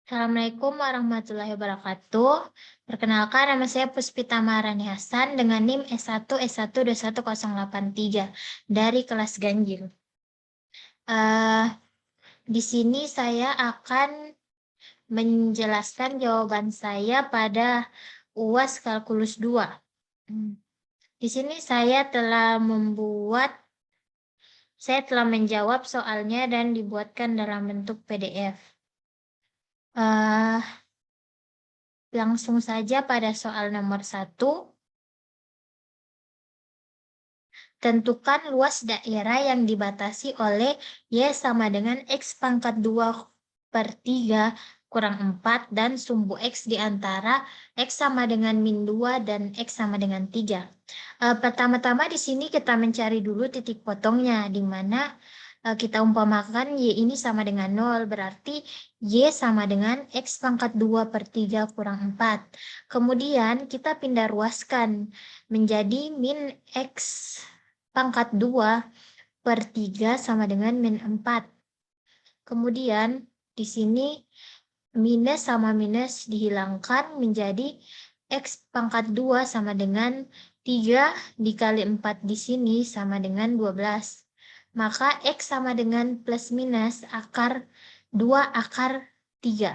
Assalamualaikum warahmatullahi wabarakatuh. Perkenalkan, nama saya Puspita Maharani Hasan dengan NIM S1S1211083 dari kelas ganjil. Di sini saya akan menjelaskan jawaban saya pada UAS Kalkulus 2. Di sini saya telah menjawab soalnya dan dibuatkan dalam bentuk PDF. Langsung saja pada soal nomor 1. Tentukan luas daerah yang dibatasi oleh Y sama dengan X pangkat 2/3 kurang 4 dan sumbu X di antara X sama dengan min 2 dan X sama dengan 3. Pertama-tama di sini kita mencari dulu titik potongnya, di mana kita umpamakan Y ini sama dengan 0, berarti Y sama dengan X pangkat 2/3 kurang 4. Kemudian kita pindah ruaskan menjadi min X pangkat 2/3 sama dengan min 4. Kemudian di sini minus sama minus dihilangkan menjadi X pangkat 2 sama dengan 3 dikali 4 di sini sama dengan 12. Maka X sama dengan plus minus akar 2 akar 3.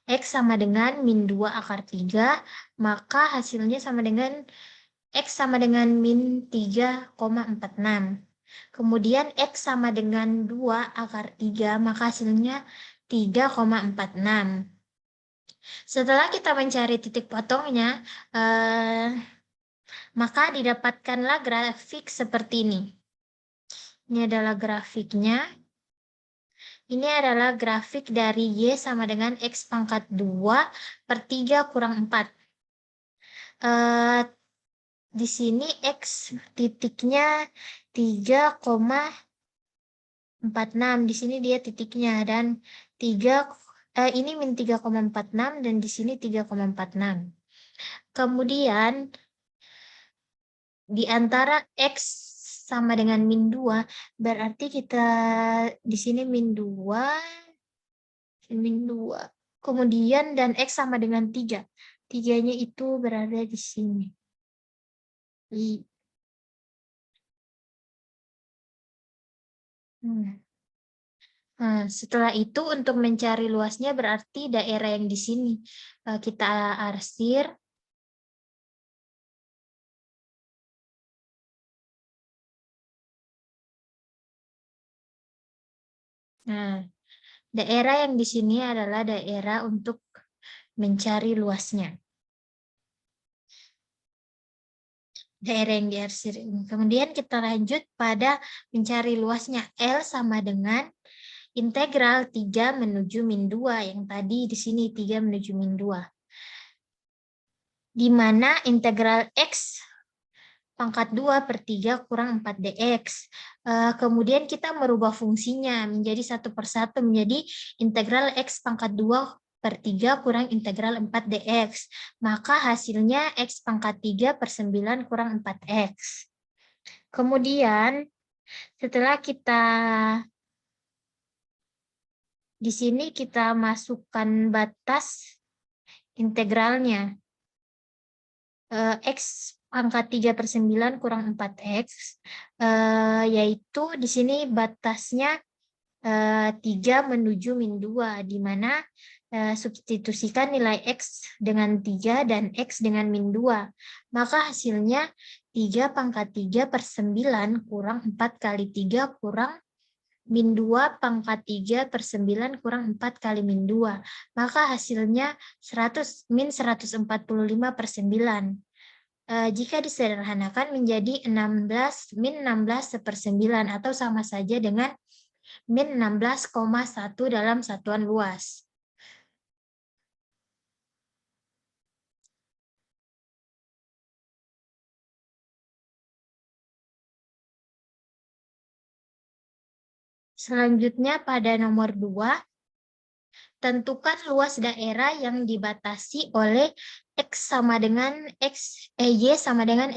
X sama dengan min 2 akar 3, maka hasilnya sama dengan X sama dengan min 3,46. Kemudian X sama dengan 2 akar 3, maka hasilnya 3,46. Setelah kita mencari titik potongnya, maka didapatkanlah grafik seperti ini. Ini adalah grafiknya. Ini adalah grafik dari Y sama dengan X pangkat 2/3 kurang 4. Di sini X titiknya 3,46. Di sini dia titiknya dan ini min 3,46 dan di sini 3,46. Kemudian di antara X sama dengan min 2, berarti kita di sini min 2. Kemudian dan X sama dengan 3. 3-nya itu berada di sini. Setelah itu untuk mencari luasnya berarti daerah yang di sini kita arsir. Daerah yang di sini adalah daerah untuk mencari luasnya. Daerah yang diarsir ini. Kemudian kita lanjut pada mencari luasnya. L sama dengan integral 3 menuju min 2. Yang tadi di sini 3 menuju min 2. Di mana integral X pangkat 2/3 kurang 4 dx. Kemudian kita merubah fungsinya menjadi satu persatu menjadi integral X pangkat 2/3 kurang integral 4 dx. Maka hasilnya X pangkat 3/9 kurang 4x. Kemudian setelah kita di sini kita masukkan batas integralnya. X pangkat 3/9 kurang 4x, yaitu di sini batasnya 3 menuju min 2, di mana substitusikan nilai X dengan 3 dan X dengan min 2. Maka hasilnya 3 pangkat 3/9 kurang 4 kali 3 kurang min 2 pangkat 3/9 kurang 4 kali min 2. Maka hasilnya min 145/9. Jika disederhanakan menjadi min 16/9 atau sama saja dengan min 16,1 dalam satuan luas. Selanjutnya pada nomor 2, tentukan luas daerah yang dibatasi oleh Y sama dengan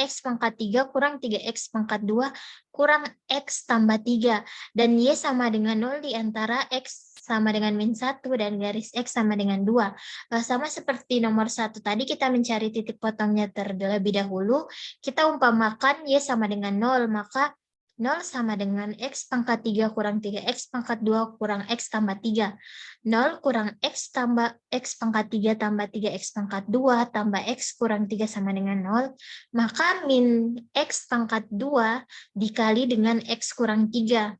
X pangkat 3 kurang 3X pangkat 2 kurang X tambah 3. Dan Y sama dengan 0 di antara X sama dengan min 1 dan garis X sama dengan 2. Sama seperti nomor 1 tadi, kita mencari titik potongnya terlebih dahulu. Kita umpamakan Y sama dengan 0, maka 0 sama dengan X pangkat 3 kurang 3X pangkat 2 kurang X tambah 3. 0 kurang X tambah X pangkat 3 tambah 3X pangkat 2 tambah X kurang 3 sama dengan 0. Maka min X pangkat 2 dikali dengan X kurang 3.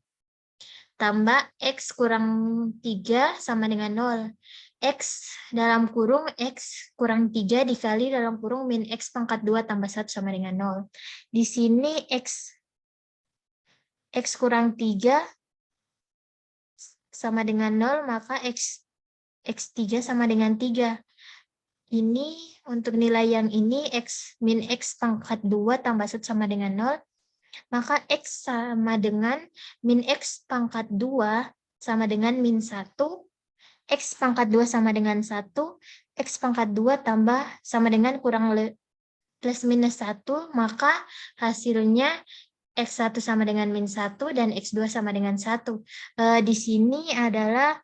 Tambah X kurang 3 sama dengan 0. X dalam kurung X kurang 3 dikali dalam kurung min X pangkat 2 tambah 1 sama dengan 0. Di sini X kurang 3 sama dengan 0, maka X3 sama dengan 3. Ini untuk nilai yang ini min X pangkat 2 tambah 1 sama dengan 0, maka X sama dengan min X pangkat 2 sama dengan min 1, X pangkat 2 sama dengan 1, X pangkat 2 tambah sama dengan kurang plus minus 1, maka hasilnya X1 sama dengan min 1 dan X2 sama dengan 1. Di sini adalah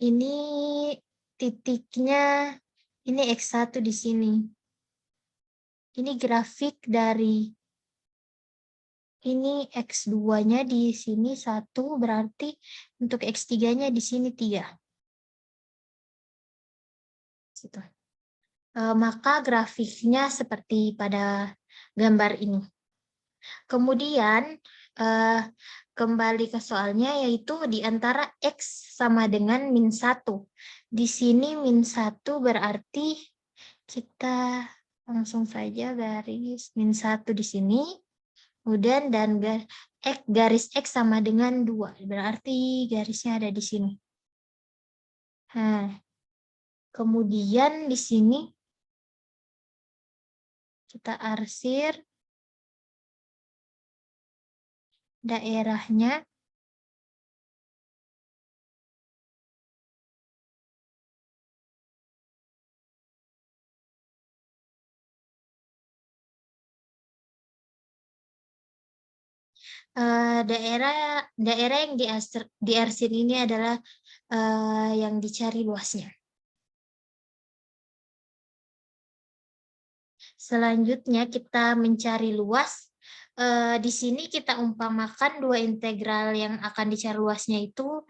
ini titiknya, ini X1 di sini. Ini grafik dari ini X2-nya di sini 1, berarti untuk X3-nya di sini 3. Gitu. Maka grafiknya seperti pada gambar ini. Kemudian kembali ke soalnya, yaitu di antara X sama dengan min 1. Di sini min 1 berarti kita langsung saja garis min 1 di sini. Kemudian dan garis X sama dengan 2. Berarti garisnya ada di sini. Nah, kemudian di sini kita arsir daerahnya. Daerah yang diarsir ini adalah yang dicari luasnya. Selanjutnya kita mencari luas. Di sini kita umpamakan dua integral yang akan dicari luasnya itu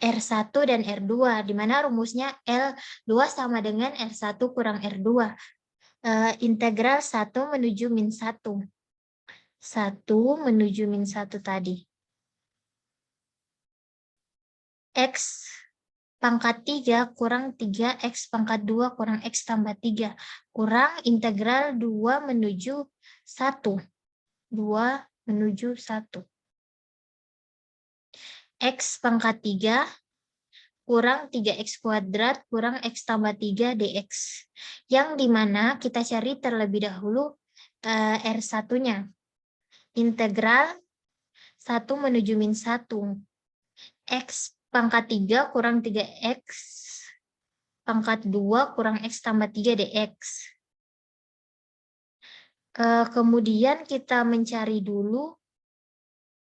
R1 dan R2, di mana rumusnya L2 sama dengan R1 kurang R2. Integral 1 menuju min 1. 1 menuju min 1 tadi. X pangkat 3 kurang 3X pangkat 2 kurang X tambah 3. Kurang integral 2 menuju 1. 2 menuju 1. X pangkat 3 kurang 3X kuadrat kurang X tambah 3 dx. Yang dimana kita cari terlebih dahulu R1-nya. Integral 1 menuju min 1. X pangkat 3 kurang 3X pangkat 2 kurang X tambah 3 dx. Kemudian kita mencari dulu,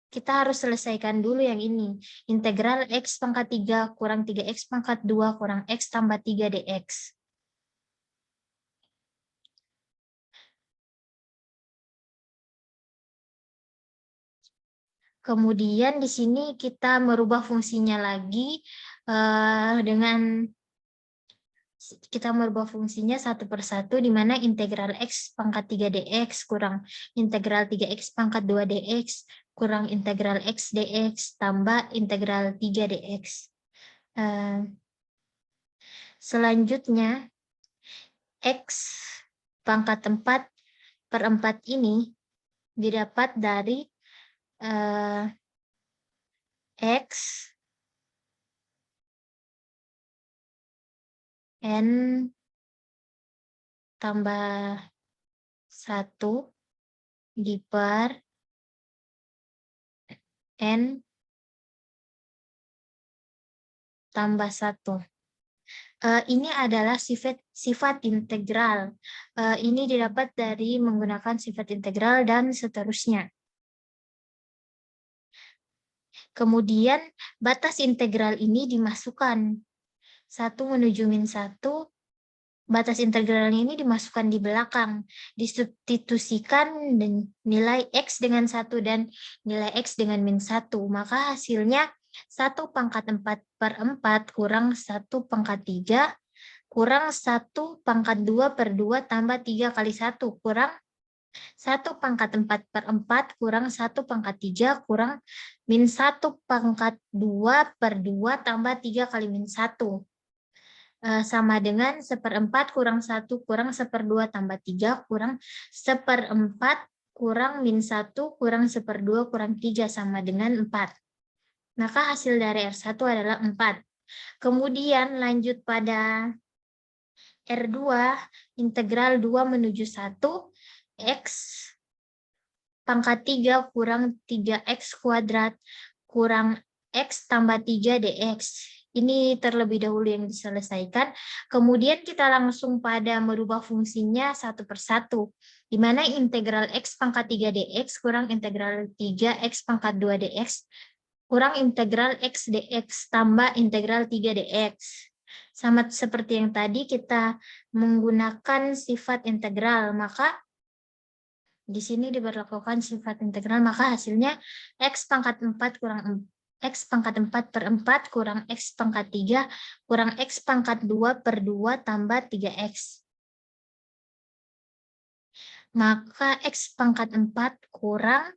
kita harus selesaikan dulu yang ini. Integral X pangkat 3 kurang 3X pangkat 2 kurang X tambah 3 dx. Kemudian di sini kita merubah fungsinya lagi dengan kita merubah fungsinya satu per satu, di mana integral X pangkat 3 dx kurang integral 3X pangkat 2 dx kurang integral X dx tambah integral 3 dx. Selanjutnya, X pangkat 4 per 4 ini didapat dari X N tambah 1 per N tambah 1. Ini adalah sifat integral. Ini didapat dari menggunakan sifat integral dan seterusnya. Kemudian batas integral ini dimasukkan 1 menuju min 1, batas integralnya ini dimasukkan di belakang, disubstitusikan dan nilai X dengan 1 dan nilai X dengan min 1, maka hasilnya 1 pangkat 4/4 kurang 1 pangkat 3 kurang 1 pangkat 2 per 2 tambah 3 kali 1 kurang 1 pangkat 4/4 kurang 1 pangkat 3 kurang min 1 pangkat 2 per 2 tambah 3 kali min 1. Sama dengan 1/4 kurang 1 kurang 1/2 tambah 3 kurang 1/4 kurang min 1 kurang 1/2 kurang 3 sama dengan 4. Maka hasil dari R1 adalah 4. Kemudian lanjut pada R2, integral 2 menuju 1, X pangkat 3 kurang 3X kuadrat kurang X tambah 3 dx. Ini terlebih dahulu yang diselesaikan. Kemudian kita langsung pada merubah fungsinya satu persatu. Di mana integral X pangkat 3 dx kurang integral 3X pangkat 2 dx kurang integral X dx tambah integral 3 dx. Sama seperti yang tadi kita menggunakan sifat integral, maka di sini diberlakukan sifat integral, maka hasilnya X pangkat 4 kurang X pangkat 4/4 kurang X pangkat 3 kurang X pangkat 2 per 2 tambah 3X. Maka X pangkat 4 kurang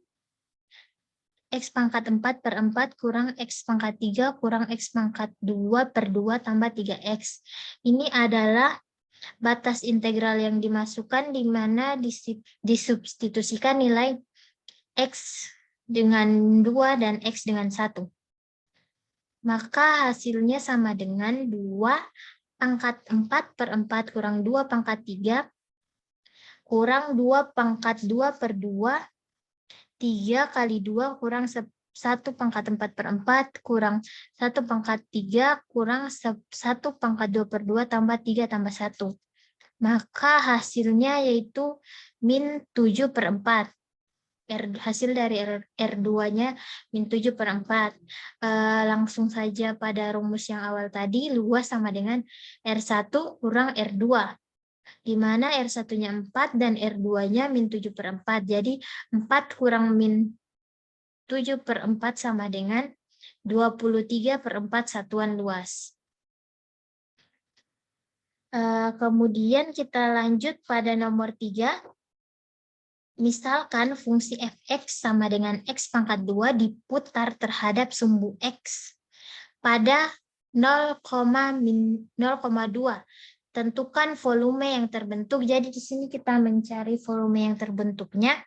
X pangkat 4/4 kurang X pangkat 3 kurang X pangkat 2 per 2 tambah 3X. Ini adalah batas integral yang dimasukkan di mana disubstitusikan nilai X dengan 2 dan X dengan 1. Maka hasilnya sama dengan 2 pangkat 4/4 kurang 2 pangkat 3 kurang 2 pangkat 2 per 2, 3 kali 2 kurang 1 pangkat 4/4 kurang 1 pangkat 3 kurang 1 pangkat 2 per 2 tambah 3 tambah 1. Maka hasilnya yaitu min 7/4. Hasil dari R2-nya min 7/4. Langsung saja pada rumus yang awal tadi, luas sama dengan R1 kurang R2. Di mana R1-nya 4 dan R2-nya min 7/4. Jadi 4 kurang min 7/4 sama dengan 23/4 satuan luas. Kemudian kita lanjut pada nomor 3. Misalkan fungsi f(x) sama dengan x pangkat 2 diputar terhadap sumbu x pada 0,2. Tentukan volume yang terbentuk. Jadi di sini kita mencari volume yang terbentuknya.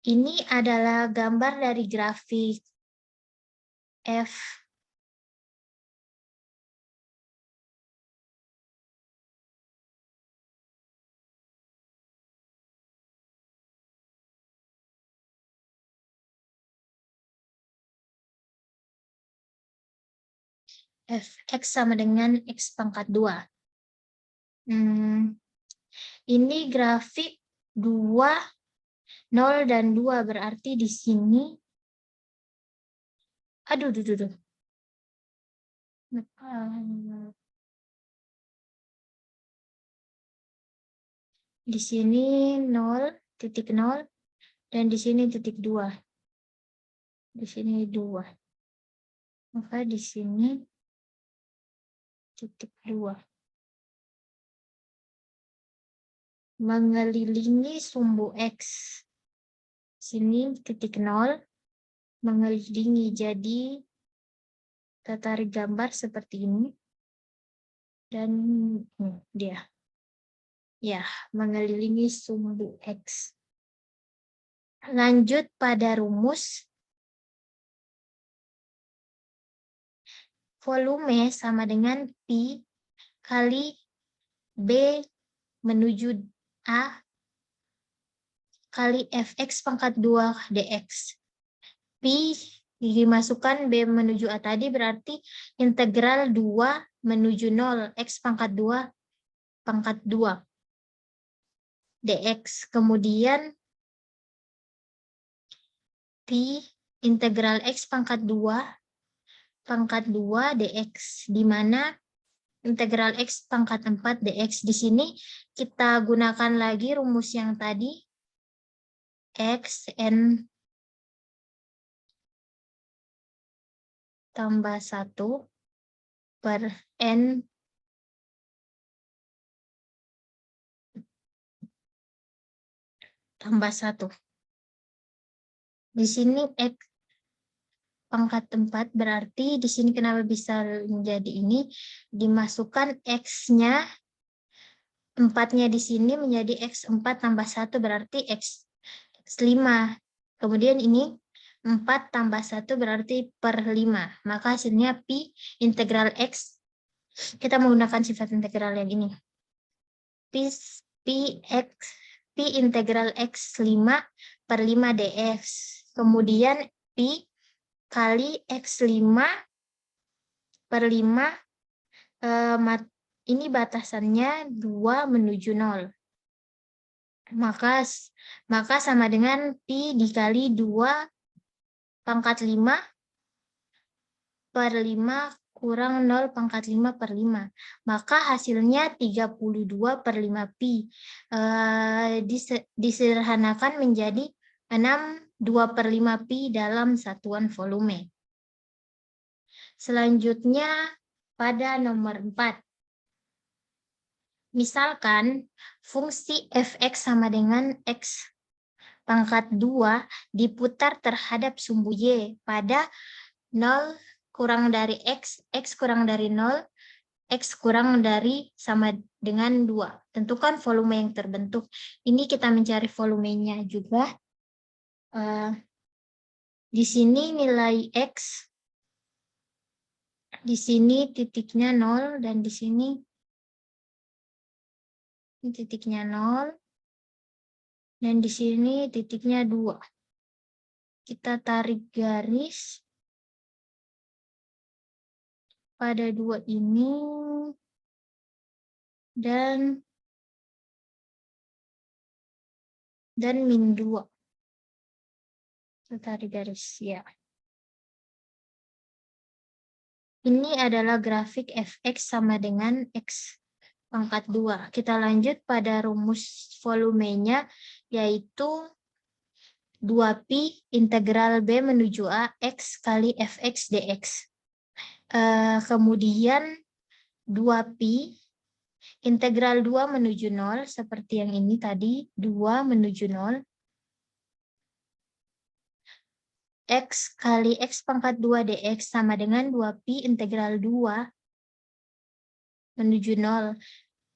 Ini adalah gambar dari grafik F. Fx sama dengan x pangkat 2. Ini grafik 2, 0, dan 2. Berarti di sini, di sini 0.0, dan di sini 0.2. Di sini 2. Maka di sini 0.2. Mengelilingi sumbu X. Sini 0, mengelilingi. Jadi kita tarik gambar seperti ini. Dan dia. Ya, mengelilingi sumbu X. Lanjut pada rumus. Volume sama dengan Pi kali B menuju A kali Fx pangkat 2 dx. Pi dimasukkan B menuju A tadi berarti integral 2 menuju 0 X pangkat 2 pangkat 2 dx. Kemudian Pi integral X pangkat 2 dx, di mana integral X pangkat 4 dx. Di sini kita gunakan lagi rumus yang tadi, X N tambah 1 per N tambah 1. Di sini X pangkat 4 berarti di sini kenapa bisa menjadi ini, dimasukkan X-nya, 4-nya di sini menjadi X4 tambah 1 berarti X5. Kemudian ini 4 tambah 1 berarti per 5. Maka hasilnya Pi integral X, kita menggunakan sifat integral yang ini. Pi integral X5 per 5 dx. Kemudian Pi kali X5 per 5, ini batasannya 2 menuju 0. Maka sama dengan Pi dikali 2 pangkat 5 per 5 kurang 0 pangkat 5 per 5. Maka hasilnya 32 per 5 Pi. Disederhanakan menjadi 2 per 5 Pi dalam satuan volume. Selanjutnya pada nomor 4. Misalkan fungsi fx sama dengan x pangkat 2 diputar terhadap sumbu y pada 0 kurang dari x kurang dari 0, x kurang dari sama dengan 2. Tentukan volume yang terbentuk. Ini kita mencari volumenya juga. Di sini nilai X, di sini titiknya 0, dan di sini titiknya 0, dan di sini titiknya 2. Kita tarik garis pada 2 ini, dan min 2. Kita tarik garis, ya. Ini adalah grafik fx sama dengan x pangkat 2. Kita lanjut pada rumus volumenya, yaitu 2pi integral b menuju a x kali fx dx. Kemudian 2pi integral 2 menuju 0, seperti yang ini tadi, 2 menuju 0. X kali X pangkat 2 dx sama dengan 2pi integral 2 menuju 0.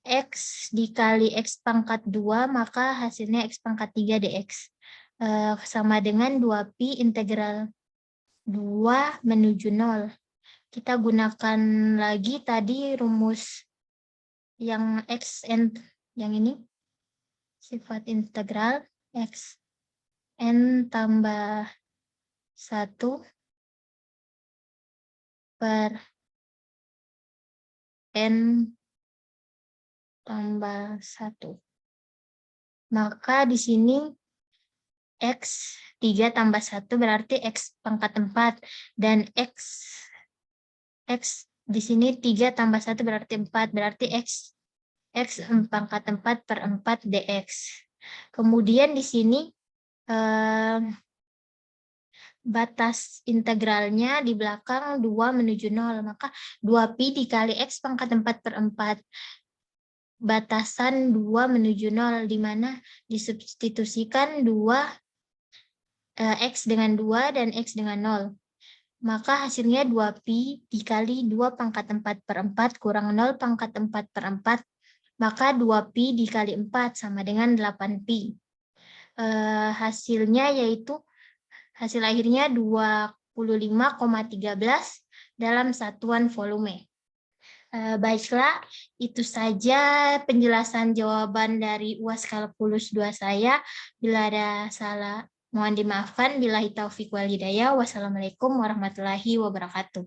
X dikali X pangkat 2, maka hasilnya X pangkat 3 dx. Sama dengan 2pi integral 2 menuju 0. Kita gunakan lagi tadi rumus yang Xn, yang ini, sifat integral Xn tambah 1 per N tambah 1. Maka di sini X 3 tambah 1 berarti X pangkat 4. Dan X di sini 3 tambah 1 berarti 4. Berarti X pangkat 4 per 4 dx. Kemudian di sini batas integralnya di belakang 2 menuju 0, maka 2pi dikali X pangkat 4 per 4. Batasan 2 menuju 0, di mana disubstitusikan 2, X dengan 2 dan X dengan 0. Maka hasilnya 2pi dikali 2 pangkat 4 per 4 kurang 0 pangkat 4 per 4. Maka 2pi dikali 4 sama dengan 8pi. Hasilnya yaitu hasil akhirnya 25,13 dalam satuan volume. Baiklah, itu saja penjelasan jawaban dari UAS Kalkulus 2 saya. Bila ada salah, mohon dimaafkan. Billahi taufiq wal hidayah. Wassalamualaikum warahmatullahi wabarakatuh.